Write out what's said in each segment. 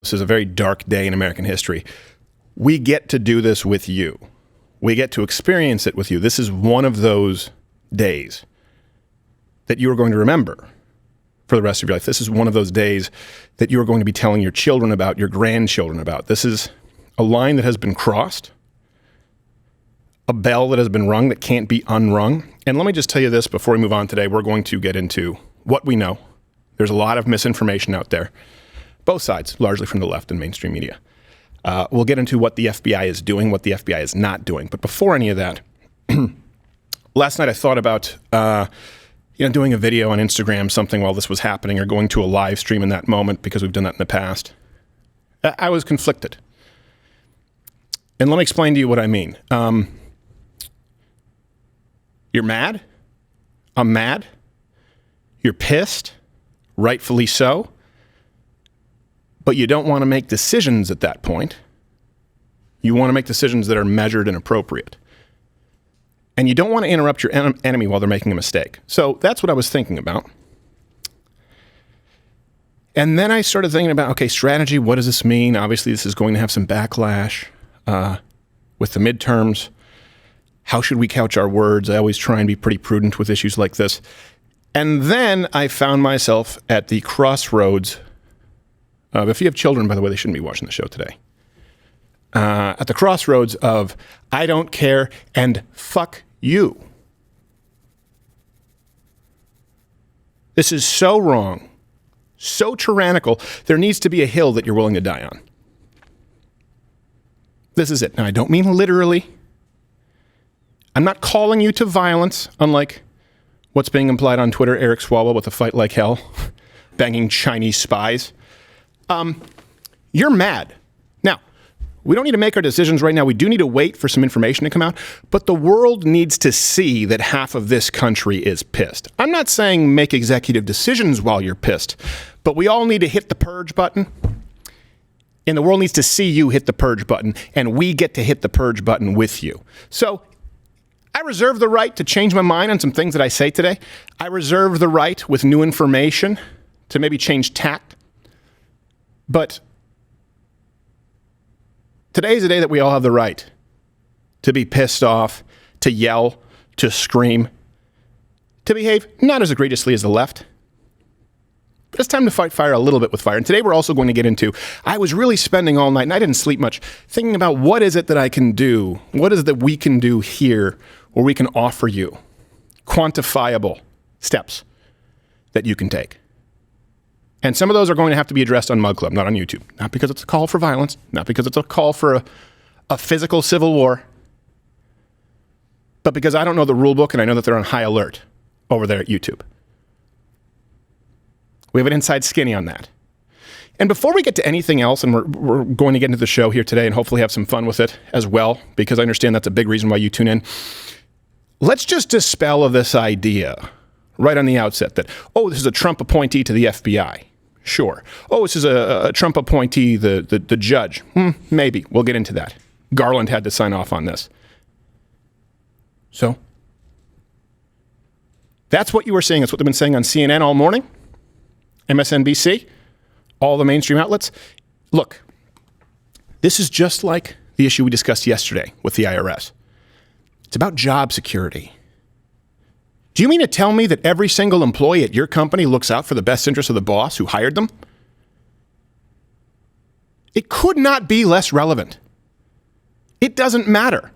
This is a very dark day in American history. We get to do this with you. We get to experience it with you. This is one of those days that you are going to remember for the rest of your life. This is one of those days that you are going to be telling your children about, your grandchildren about. This is a line that has been crossed, a bell that has been rung that can't be unrung. And let me just tell you this before we move on today. We're going to get into what we know. There's a lot of misinformation out there, both sides, largely from the left and mainstream media. We'll get into what the FBI is doing, what the FBI is not doing. But before any of that, last night I thought about doing a video on Instagram, something while this was happening, or going to a live stream in that moment, because we've done that in the past. I was conflicted. And let me explain to you what I mean. You're mad. I'm mad. You're pissed, rightfully so. But you don't want to make decisions at that point. You want to make decisions that are measured and appropriate. And you don't want to interrupt your enemy while they're making a mistake. So that's what I was thinking about. And then I started thinking about, okay, strategy, what does this mean? Obviously, this is going to have some backlash with the midterms. How should we couch our words? I always try and be pretty prudent with issues like this. And then I found myself at the crossroads of, if you have children, by the way, they shouldn't be watching the show today. At the crossroads of, I don't care and fuck you. This is so wrong, so tyrannical. There needs to be a hill that you're willing to die on. This is it. Now, I don't mean literally. I'm not calling you to violence, unlike what's being implied on Twitter, Eric Swalwell with a fight like hell, banging Chinese spies. You're mad. Now, we don't need to make our decisions right now. We do need to wait for some information to come out, but the world needs to see that half of this country is pissed. I'm not saying make executive decisions while you're pissed, but we all need to hit the purge button, and the world needs to see you hit the purge button, and we get to hit the purge button with you. So I reserve the right to change my mind on some things that I say today. I reserve the right with new information to maybe change tact. But today is a day that we all have the right to be pissed off, to yell, to scream, to behave not as egregiously as the left. But it's time to fight fire a little bit with fire. And today we're also going to get into, I was really spending all night, and I didn't sleep much, thinking about what is it that I can do? What is it that we can do here, or we can offer you? Quantifiable steps that you can take. And some of those are going to have to be addressed on Mug Club, not on YouTube. Not because it's a call for violence, not because it's a call for a physical civil war, but because I don't know the rule book, and I know that they're on high alert over there at YouTube. We have an inside skinny on that. And before we get to anything else, and we're going to get into the show here today and hopefully have some fun with it as well, because I understand that's a big reason why you tune in, let's just dispel of this idea right on the outset that, oh, this is a Trump appointee to the FBI. Sure. Oh, this is a Trump appointee, the judge. Maybe. We'll get into that. Garland had to sign off on this. So that's what you were saying. That's what they've been saying on CNN all morning, MSNBC, all the mainstream outlets. Look, this is just like the issue we discussed yesterday with the IRS. It's about job security. Do you mean to tell me that every single employee at your company looks out for the best interest of the boss who hired them? It could not be less relevant. It doesn't matter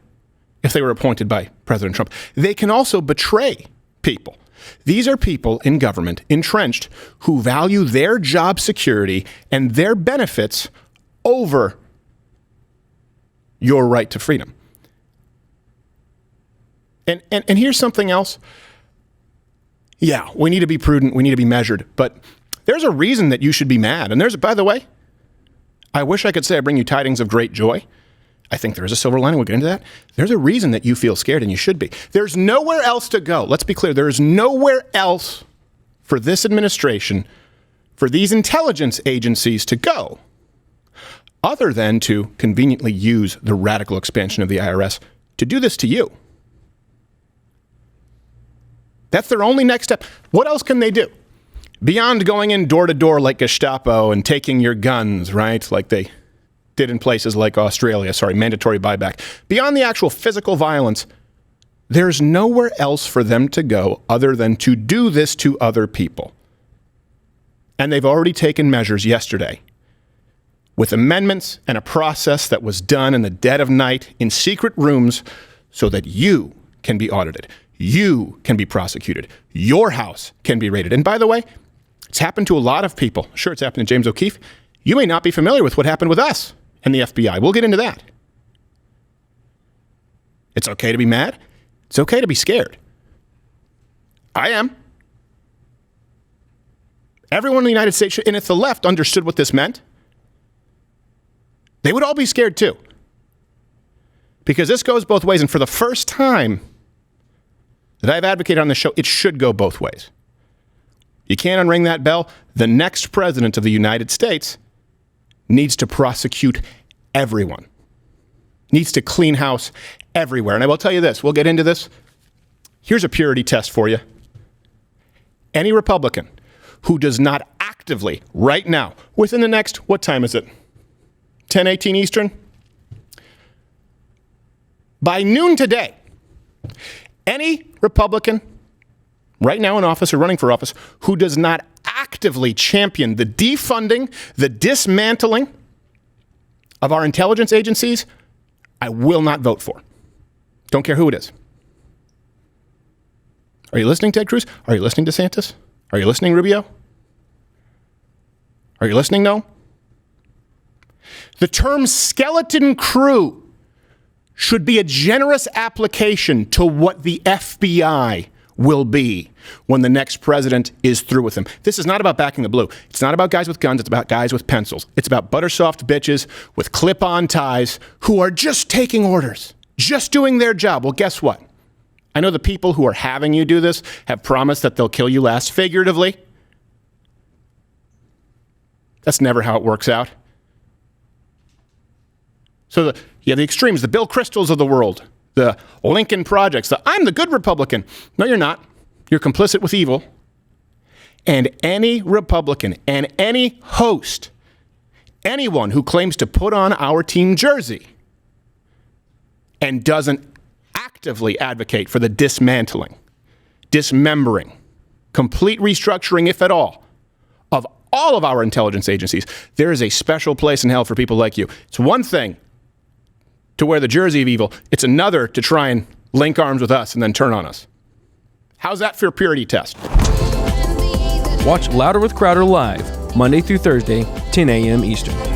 if they were appointed by President Trump. They can also betray people. These are people in government, entrenched, who value their job security and their benefits over your right to freedom. And here's something else. Yeah, we need to be prudent. We need to be measured. But there's a reason that you should be mad. And there's, by the way, I wish I could say I bring you tidings of great joy. I think there is a silver lining. We'll get into that. There's a reason that you feel scared, and you should be. There's nowhere else to go. Let's be clear. There is nowhere else for this administration, for these intelligence agencies to go, other than to conveniently use the radical expansion of the IRS to do this to you. That's their only next step. What else can they do? Beyond going in door to door like Gestapo and taking your guns, right? Like they did in places like Australia, mandatory buyback. Beyond the actual physical violence, there's nowhere else for them to go other than to do this to other people. And they've already taken measures yesterday with amendments and a process that was done in the dead of night in secret rooms so that you can be audited. You can be prosecuted. Your house can be raided. And by the way, it's happened to a lot of people. Sure, it's happened to James O'Keefe. You may not be familiar with what happened with us and the FBI. We'll get into that. It's okay to be mad. It's okay to be scared. I am. Everyone in the United States, and if the left understood what this meant, they would all be scared too. Because this goes both ways, and for the first time that I've advocated on the show, it should go both ways. You can't unring that bell. The next president of the United States needs to prosecute everyone. Needs to clean house everywhere. And I will tell you this, we'll get into this. Here's a purity test for you. Any Republican who does not actively, right now, within the next, what time is it? 10:18 Eastern? By noon today, any Republican right now in office or running for office who does not actively champion the defunding, the dismantling of our intelligence agencies, I will not vote for. Don't care who it is. Are you listening, Ted Cruz? Are you listening, DeSantis? Are you listening, Rubio? Are you listening, no? The term skeleton crew should be a generous application to what the FBI will be when the next president is through with him. This is not about backing the blue. It's not about guys with guns. It's about guys with pencils. It's about buttersoft bitches with clip-on ties who are just taking orders, just doing their job. Well, guess what? I know the people who are having you do this have promised that they'll kill you last, figuratively. That's never how it works out. So you have the extremes, the Bill Kristols of the world, the Lincoln Projects, I'm the good Republican. No, you're not. You're complicit with evil. And any Republican and any host, anyone who claims to put on our team jersey and doesn't actively advocate for the dismantling, dismembering, complete restructuring, if at all of our intelligence agencies, there is a special place in hell for people like you. It's one thing to wear the jersey of evil. It's another to try and link arms with us and then turn on us. How's that for a purity test? Watch Louder with Crowder live, Monday through Thursday, 10 a.m. Eastern.